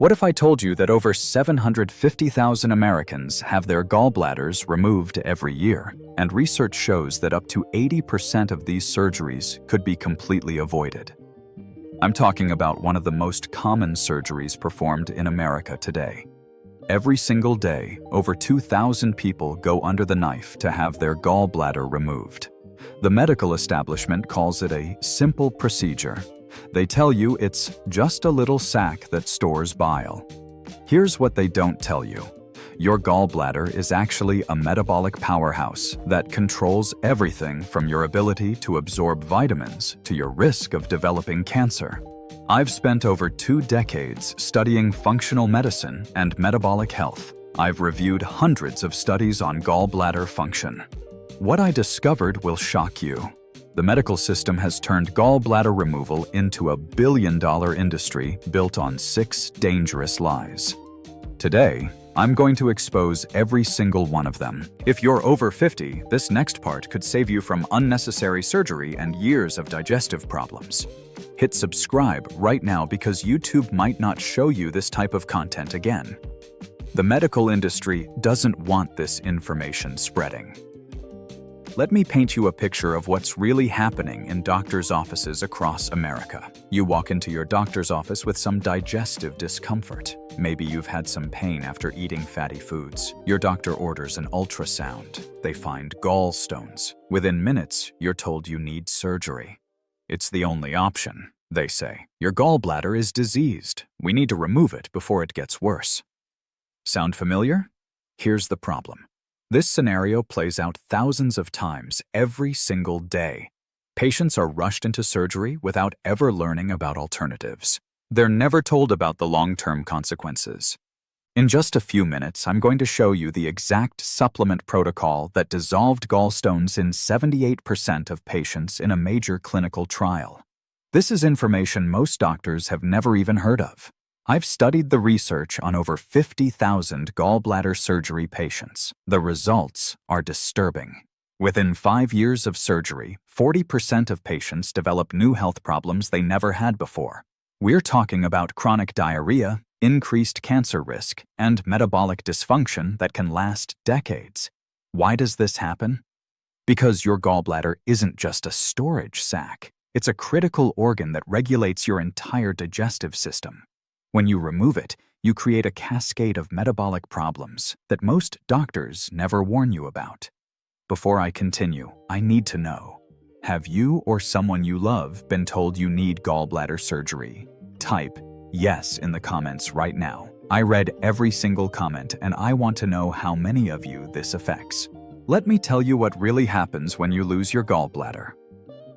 What if I told you that over 750,000 Americans have their gallbladders removed every year, and research shows that up to 80% of these surgeries could be completely avoided? I'm talking about one of the most common surgeries performed in America today. Every single day, over 2,000 people go under the knife to have their gallbladder removed. The medical establishment calls it a simple procedure. They tell you it's just a little sac that stores bile. Here's what they don't tell you. Your gallbladder is actually a metabolic powerhouse that controls everything from your ability to absorb vitamins to your risk of developing cancer. I've spent over 2 decades studying functional medicine and metabolic health. I've reviewed hundreds of studies on gallbladder function. What I discovered will shock you. The medical system has turned gallbladder removal into a billion-dollar industry built on 6 dangerous lies. Today, I'm going to expose every single one of them. If you're over 50, this next part could save you from unnecessary surgery and years of digestive problems. Hit subscribe right now because YouTube might not show you this type of content again. The medical industry doesn't want this information spreading. Let me paint you a picture of what's really happening in doctors' offices across America. You walk into your doctor's office with some digestive discomfort. Maybe you've had some pain after eating fatty foods. Your doctor orders an ultrasound. They find gallstones. Within minutes, you're told you need surgery. It's the only option, they say. Your gallbladder is diseased. We need to remove it before it gets worse. Sound familiar? Here's the problem. This scenario plays out thousands of times every single day. Patients are rushed into surgery without ever learning about alternatives. They're never told about the long-term consequences. In just a few minutes, I'm going to show you the exact supplement protocol that dissolved gallstones in 78% of patients in a major clinical trial. This is information most doctors have never even heard of. I've studied the research on over 50,000 gallbladder surgery patients. The results are disturbing. Within 5 years of surgery, 40% of patients develop new health problems they never had before. We're talking about chronic diarrhea, increased cancer risk, and metabolic dysfunction that can last decades. Why does this happen? Because your gallbladder isn't just a storage sac. It's a critical organ that regulates your entire digestive system. When you remove it, you create a cascade of metabolic problems that most doctors never warn you about. Before I continue, I need to know, have you or someone you love been told you need gallbladder surgery? Type yes in the comments right now. I read every single comment and I want to know how many of you this affects. Let me tell you what really happens when you lose your gallbladder.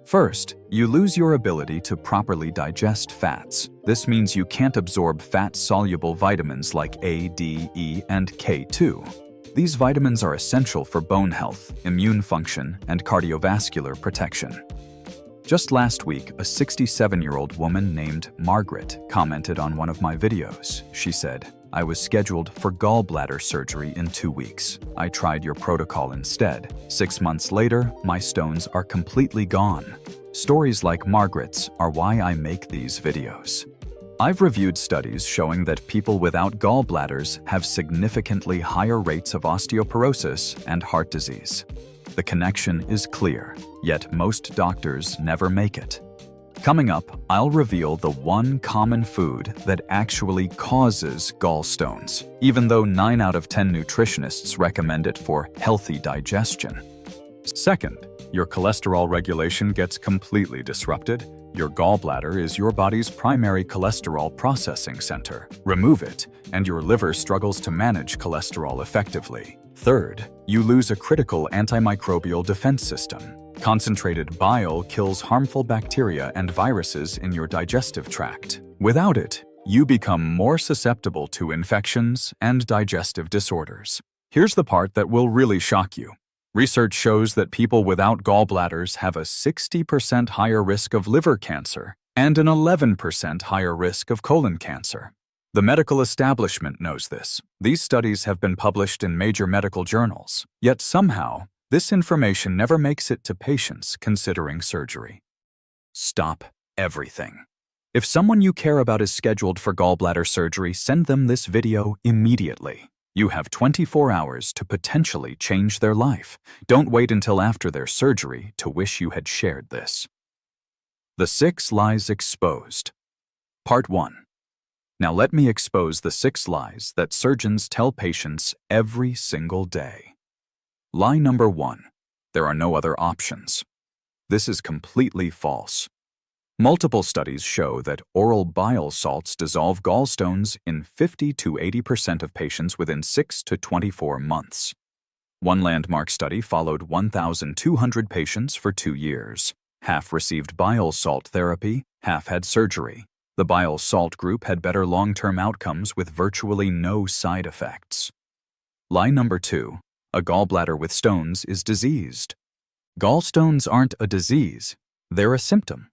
First, you lose your ability to properly digest fats. This means you can't absorb fat-soluble vitamins like A, D, E, and K2. These vitamins are essential for bone health, immune function, and cardiovascular protection. Just last week, a 67-year-old woman named Margaret commented on one of my videos. She said, "I was scheduled for gallbladder surgery in 2 weeks. I tried your protocol instead. 6 months later, my stones are completely gone." Stories like Margaret's are why I make these videos. I've reviewed studies showing that people without gallbladders have significantly higher rates of osteoporosis and heart disease. The connection is clear, yet most doctors never make it. Coming up, I'll reveal the one common food that actually causes gallstones, even though 9 out of 10 nutritionists recommend it for healthy digestion. Second, your cholesterol regulation gets completely disrupted. Your gallbladder is your body's primary cholesterol processing center. Remove it, and your liver struggles to manage cholesterol effectively. Third, you lose a critical antimicrobial defense system. Concentrated bile kills harmful bacteria and viruses in your digestive tract. Without it, you become more susceptible to infections and digestive disorders. Here's the part that will really shock you. Research shows that people without gallbladders have a 60% higher risk of liver cancer and an 11% higher risk of colon cancer. The medical establishment knows this. These studies have been published in major medical journals, yet somehow, this information never makes it to patients considering surgery. Stop everything. If someone you care about is scheduled for gallbladder surgery, send them this video immediately. You have 24 hours to potentially change their life. Don't wait until after their surgery to wish you had shared this. The 6 Lies Exposed. Part 1. Now let me expose the 6 lies that surgeons tell patients every single day. Lie number 1. There are no other options. This is completely false. Multiple studies show that oral bile salts dissolve gallstones in 50 to 80% of patients within 6 to 24 months. One landmark study followed 1,200 patients for 2 years. Half received bile salt therapy, half had surgery. The bile salt group had better long-term outcomes with virtually no side effects. Lie number 2. A gallbladder with stones is diseased. Gallstones aren't a disease, they're a symptom.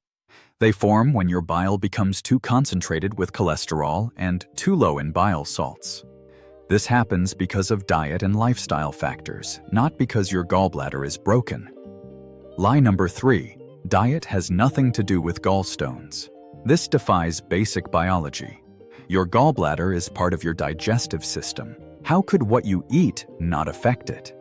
They form when your bile becomes too concentrated with cholesterol and too low in bile salts. This happens because of diet and lifestyle factors, not because your gallbladder is broken. Lie number 3. Diet has nothing to do with gallstones. This defies basic biology. Your gallbladder is part of your digestive system. How could what you eat not affect it?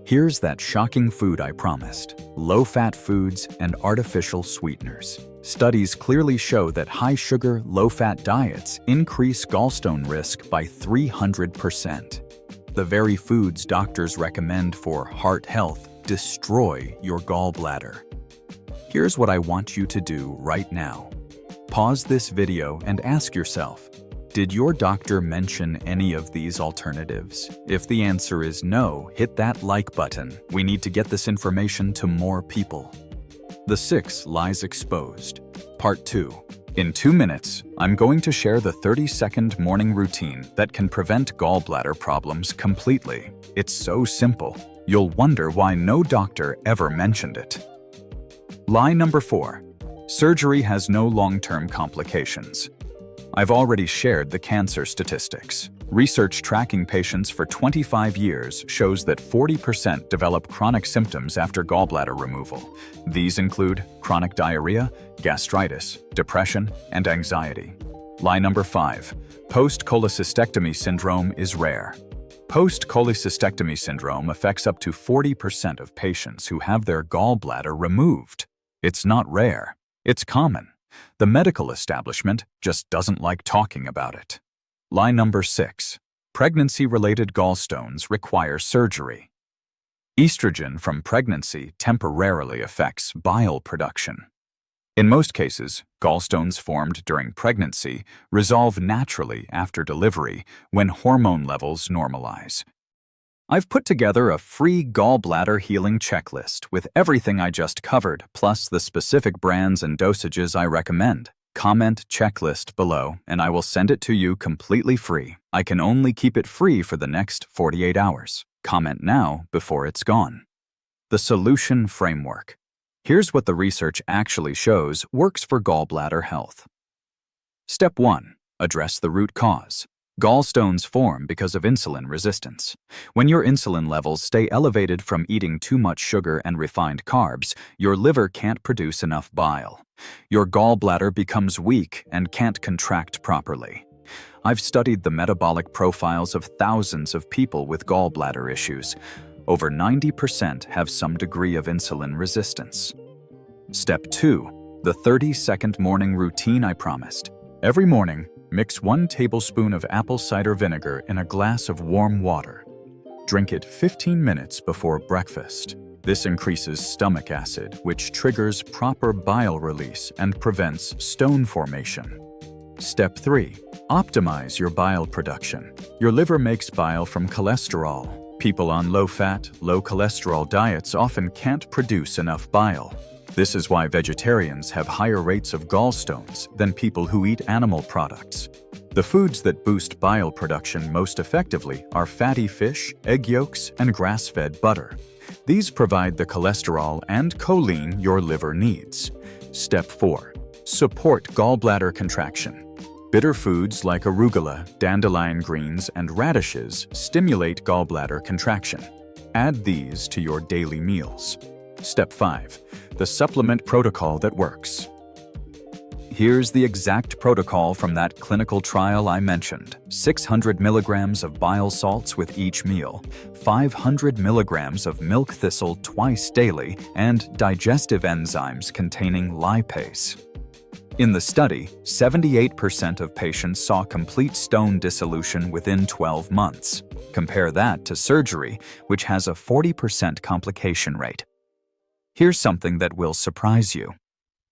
Here's that shocking food I promised: low-fat foods and artificial sweeteners. Studies clearly show that high-sugar, low-fat diets increase gallstone risk by 300%. The very foods doctors recommend for heart health destroy your gallbladder. Here's what I want you to do right now. Pause this video and ask yourself, did your doctor mention any of these alternatives? If the answer is no, hit that like button. We need to get this information to more people. The 6 Lies Exposed. Part 2. In 2 minutes, I'm going to share the 30-second morning routine that can prevent gallbladder problems completely. It's so simple, you'll wonder why no doctor ever mentioned it. Lie number 4. Surgery has no long-term complications. I've already shared the cancer statistics. Research tracking patients for 25 years shows that 40% develop chronic symptoms after gallbladder removal. These include chronic diarrhea, gastritis, depression, and anxiety. Lie number 5. Post-cholecystectomy syndrome is rare. Post-cholecystectomy syndrome affects up to 40% of patients who have their gallbladder removed. It's not rare, it's common. The medical establishment just doesn't like talking about it. Lie number 6. Pregnancy-related gallstones require surgery. Estrogen from pregnancy temporarily affects bile production. In most cases, gallstones formed during pregnancy resolve naturally after delivery when hormone levels normalize. I've put together a free gallbladder healing checklist with everything I just covered, plus the specific brands and dosages I recommend. Comment checklist below, and I will send it to you completely free. I can only keep it free for the next 48 hours. Comment now before it's gone. The solution framework. Here's what the research actually shows works for gallbladder health. Step 1. Address the root cause. Gallstones form because of insulin resistance. When your insulin levels stay elevated from eating too much sugar and refined carbs, your liver can't produce enough bile. Your gallbladder becomes weak and can't contract properly. I've studied the metabolic profiles of thousands of people with gallbladder issues. Over 90% have some degree of insulin resistance. Step 2. The 30-second morning routine I promised. Every morning, mix 1 tablespoon of apple cider vinegar in a glass of warm water. Drink it 15 minutes before breakfast. This increases stomach acid, which triggers proper bile release and prevents stone formation. Step 3. Optimize your bile production. Your liver makes bile from cholesterol. People on low-fat, low-cholesterol diets often can't produce enough bile. This is why vegetarians have higher rates of gallstones than people who eat animal products. The foods that boost bile production most effectively are fatty fish, egg yolks, and grass-fed butter. These provide the cholesterol and choline your liver needs. Step 4. Support gallbladder contraction. Bitter foods like arugula, dandelion greens, and radishes stimulate gallbladder contraction. Add these to your daily meals. Step 5. The supplement protocol that works. Here's the exact protocol from that clinical trial I mentioned. 600 milligrams of bile salts with each meal, 500 milligrams of milk thistle twice daily, and digestive enzymes containing lipase. In the study, 78% of patients saw complete stone dissolution within 12 months. Compare that to surgery, which has a 40% complication rate. Here's something that will surprise you.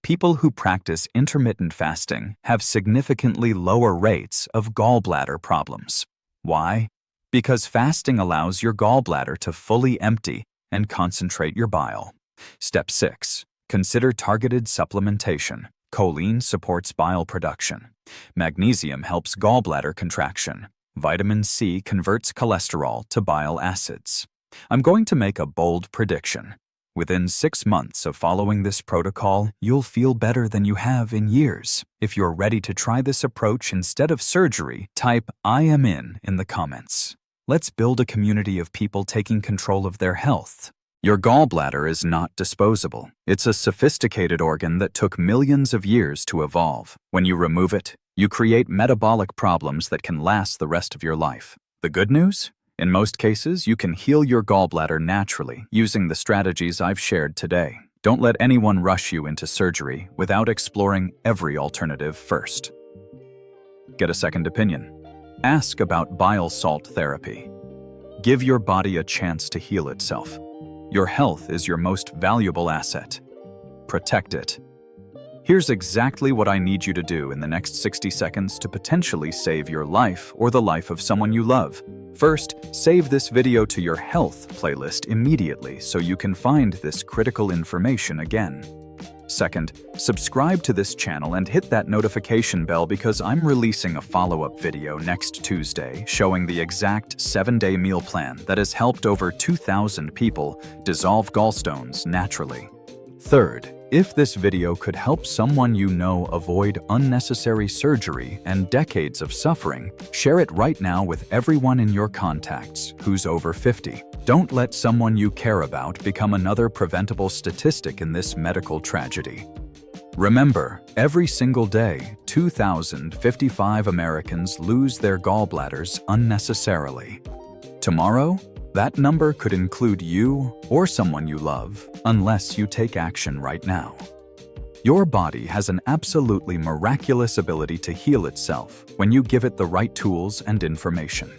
People who practice intermittent fasting have significantly lower rates of gallbladder problems. Why? Because fasting allows your gallbladder to fully empty and concentrate your bile. Step 6. Consider targeted supplementation. Choline supports bile production. Magnesium helps gallbladder contraction. Vitamin C converts cholesterol to bile acids. I'm going to make a bold prediction. Within 6 months of following this protocol, you'll feel better than you have in years. If you're ready to try this approach instead of surgery, type "I am in the comments. Let's build a community of people taking control of their health. Your gallbladder is not disposable. It's a sophisticated organ that took millions of years to evolve. When you remove it, you create metabolic problems that can last the rest of your life. The good news? In most cases, you can heal your gallbladder naturally using the strategies I've shared today. Don't let anyone rush you into surgery without exploring every alternative first. Get a second opinion. Ask about bile salt therapy. Give your body a chance to heal itself. Your health is your most valuable asset. Protect it. Here's exactly what I need you to do in the next 60 seconds to potentially save your life or the life of someone you love. First, save this video to your health playlist immediately so you can find this critical information again. Second, subscribe to this channel and hit that notification bell because I'm releasing a follow-up video next Tuesday showing the exact 7-day meal plan that has helped over 2,000 people dissolve gallstones naturally. Third, if this video could help someone you know avoid unnecessary surgery and decades of suffering, share it right now with everyone in your contacts who's over 50. Don't let someone you care about become another preventable statistic in this medical tragedy. Remember, every single day, 2,055 Americans lose their gallbladders unnecessarily. Tomorrow, that number could include you or someone you love, unless you take action right now. Your body has an absolutely miraculous ability to heal itself when you give it the right tools and information.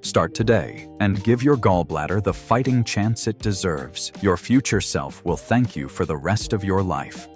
Start today and give your gallbladder the fighting chance it deserves. Your future self will thank you for the rest of your life.